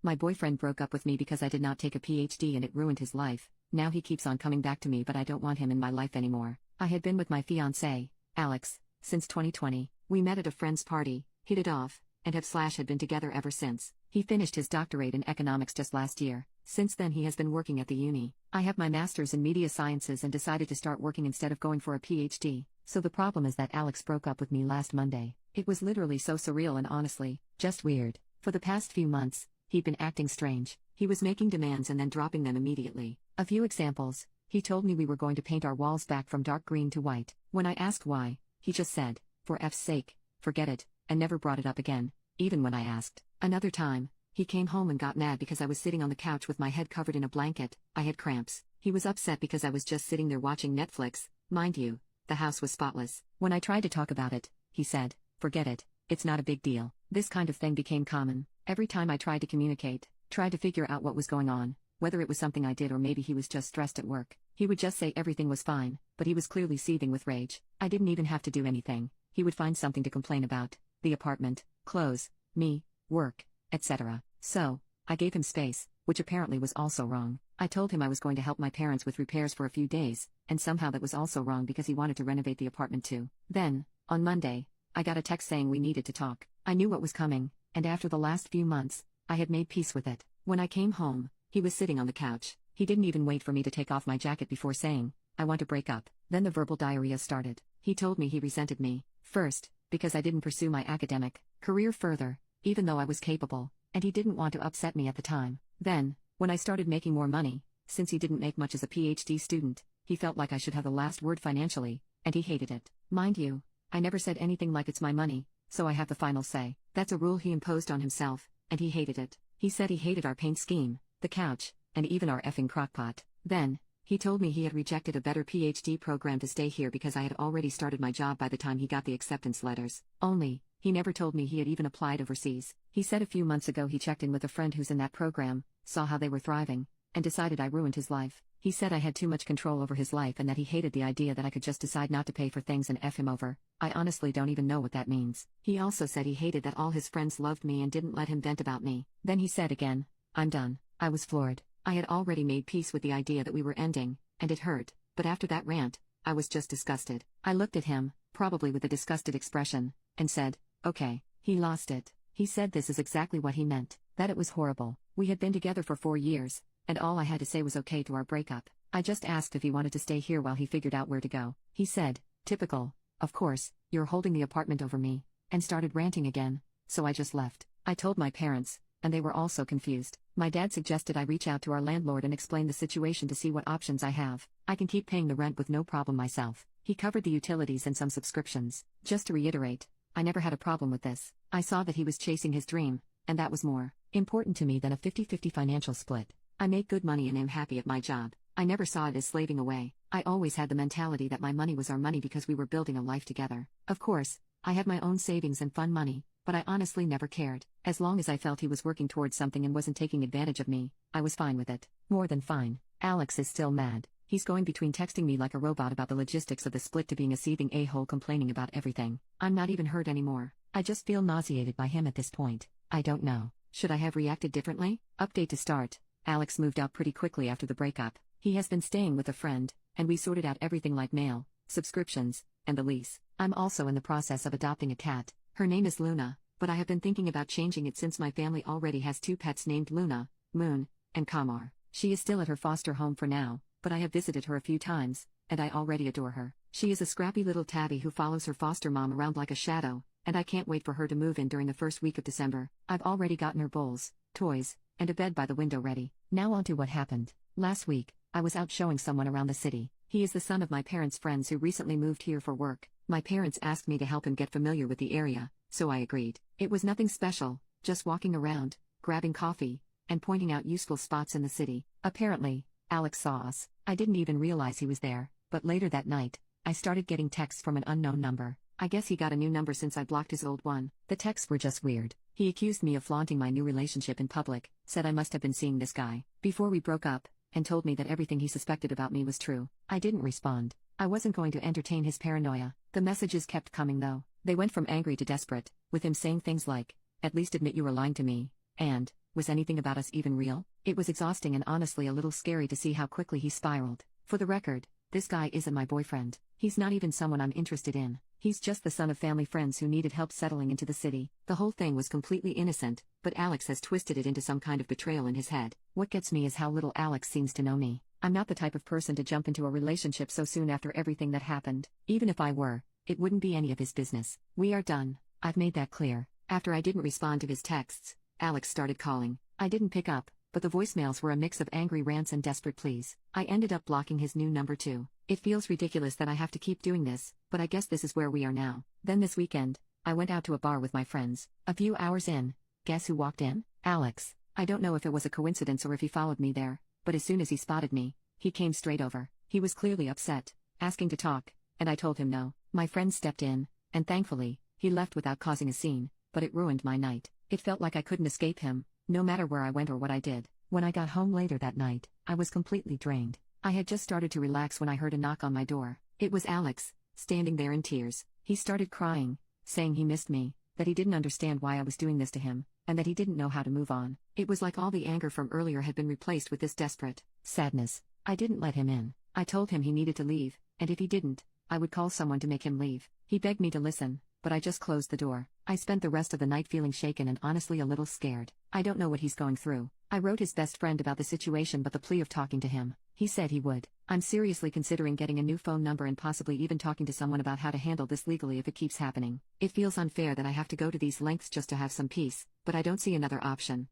My boyfriend broke up with me because I did not take a PhD and it ruined his life. Now he keeps on coming back to me, but I don't want him in my life anymore. I had been with my fiancé, Alex, since 2020. We met at a friend's party, hit it off, and had been together ever since. He finished his doctorate in economics just last year. Since then he has been working at the uni. I have my master's in media sciences and decided to start working instead of going for a PhD. So the problem is that Alex broke up with me last Monday. It was literally so surreal and honestly, just weird. For the past few months, he'd been acting strange. He was making demands and then dropping them immediately. A few examples: he told me we were going to paint our walls back from dark green to white. When I asked why, he just said, "For F's sake, forget it," and never brought it up again, even when I asked. Another time, he came home and got mad because I was sitting on the couch with my head covered in a blanket. I had cramps. He was upset because I was just sitting there watching Netflix. Mind you, the house was spotless. When I tried to talk about it, he said, "Forget it, it's not a big deal." This kind of thing became common. Every time I tried to communicate, tried to figure out what was going on, whether it was something I did or maybe he was just stressed at work, he would just say everything was fine, but he was clearly seething with rage. I didn't even have to do anything. He would find something to complain about: the apartment, clothes, me, work, etc. So, I gave him space, which apparently was also wrong. I told him I was going to help my parents with repairs for a few days, and somehow that was also wrong because he wanted to renovate the apartment too. Then, on Monday, I got a text saying we needed to talk. I knew what was coming, and after the last few months, I had made peace with it. When I came home, he was sitting on the couch. He didn't even wait for me to take off my jacket before saying, "I want to break up." Then the verbal diarrhea started. He told me he resented me, first, because I didn't pursue my academic career further, even though I was capable, and he didn't want to upset me at the time. Then, when I started making more money, since he didn't make much as a PhD student, he felt like I should have the last word financially, and he hated it. Mind you, I never said anything like it's my money, so I have the final say. That's a rule he imposed on himself, and he hated it. He said he hated our paint scheme, the couch, and even our effing crockpot. Then, he told me he had rejected a better PhD program to stay here because I had already started my job by the time he got the acceptance letters. Only, he never told me he had even applied overseas. He said a few months ago he checked in with a friend who's in that program, saw how they were thriving, and decided I ruined his life. He said I had too much control over his life and that he hated the idea that I could just decide not to pay for things and F him over. I honestly don't even know what that means. He also said he hated that all his friends loved me and didn't let him vent about me. Then he said again, "I'm done." I was floored. I had already made peace with the idea that we were ending, and it hurt, but after that rant, I was just disgusted. I looked at him, probably with a disgusted expression, and said, "Okay." He lost it. He said this is exactly what he meant, that it was horrible. We had been together for 4 years, and all I had to say was okay to our breakup. I just asked if he wanted to stay here while he figured out where to go. He said, "Typical, of course, you're holding the apartment over me," and started ranting again, so I just left. I told my parents, and they were also confused. My dad suggested I reach out to our landlord and explain the situation to see what options I have. I can keep paying the rent with no problem myself. He covered the utilities and some subscriptions. Just to reiterate, I never had a problem with this. I saw that he was chasing his dream, and that was more important to me than a 50-50 financial split. I make good money and am happy at my job. I never saw it as slaving away. I always had the mentality that my money was our money because we were building a life together. Of course, I had my own savings and fun money, but I honestly never cared. As long as I felt he was working towards something and wasn't taking advantage of me, I was fine with it. More than fine. Alex is still mad. He's going between texting me like a robot about the logistics of the split to being a seething a-hole complaining about everything. I'm not even hurt anymore. I just feel nauseated by him at this point. I don't know. Should I have reacted differently? Update to start. Alex moved out pretty quickly after the breakup. He has been staying with a friend, and we sorted out everything like mail, subscriptions, and the lease. I'm also in the process of adopting a cat. Her name is Luna, but I have been thinking about changing it since my family already has 2 pets named Luna, Moon, and Kamar. She is still at her foster home for now, but I have visited her a few times, and I already adore her. She is a scrappy little tabby who follows her foster mom around like a shadow, and I can't wait for her to move in during the first week of December. I've already gotten her bowls, toys, and a bed by the window ready. Now on to what happened. Last week, I was out showing someone around the city. He is the son of my parents' friends who recently moved here for work. My parents asked me to help him get familiar with the area, so I agreed. It was nothing special, just walking around, grabbing coffee, and pointing out useful spots in the city. Apparently, Alex saw us. I didn't even realize he was there, but later that night, I started getting texts from an unknown number. I guess he got a new number since I blocked his old one. The texts were just weird. He accused me of flaunting my new relationship in public, said I must have been seeing this guy before we broke up, and told me that everything he suspected about me was true. I didn't respond. I wasn't going to entertain his paranoia. The messages kept coming though. They went from angry to desperate, with him saying things like, "At least admit you were lying to me," and, Was anything about us even real? It was exhausting and honestly a little scary to see how quickly he spiraled. For the record, this guy isn't my boyfriend. He's not even someone I'm interested in. He's just the son of family friends who needed help settling into the city. The whole thing was completely innocent, but Alex has twisted it into some kind of betrayal in his head. What gets me is how little Alex seems to know me. I'm not the type of person to jump into a relationship so soon after everything that happened. Even if I were, it wouldn't be any of his business. We are done. I've made that clear. After I didn't respond to his texts, Alex started calling. I didn't pick up, but the voicemails were a mix of angry rants and desperate pleas. I ended up blocking his new number too. It feels ridiculous that I have to keep doing this, but I guess this is where we are now. Then this weekend, I went out to a bar with my friends. A few hours in, guess who walked in? Alex. I don't know if it was a coincidence or if he followed me there, but as soon as he spotted me, he came straight over. He was clearly upset, asking to talk, and I told him no. My friend stepped in, and thankfully, he left without causing a scene, but it ruined my night. It felt like I couldn't escape him, no matter where I went or what I did. When I got home later that night, I was completely drained. I had just started to relax when I heard a knock on my door. It was Alex, standing there in tears. He started crying, saying he missed me, that he didn't understand why I was doing this to him, and that he didn't know how to move on. It was like all the anger from earlier had been replaced with this desperate sadness. I didn't let him in. I told him he needed to leave, and if he didn't, I would call someone to make him leave. He begged me to listen, but I just closed the door. I spent the rest of the night feeling shaken and honestly a little scared. I don't know what he's going through. I wrote his best friend about the situation but the plea of talking to him. He said he would. I'm seriously considering getting a new phone number and possibly even talking to someone about how to handle this legally if it keeps happening. It feels unfair that I have to go to these lengths just to have some peace, but I don't see another option.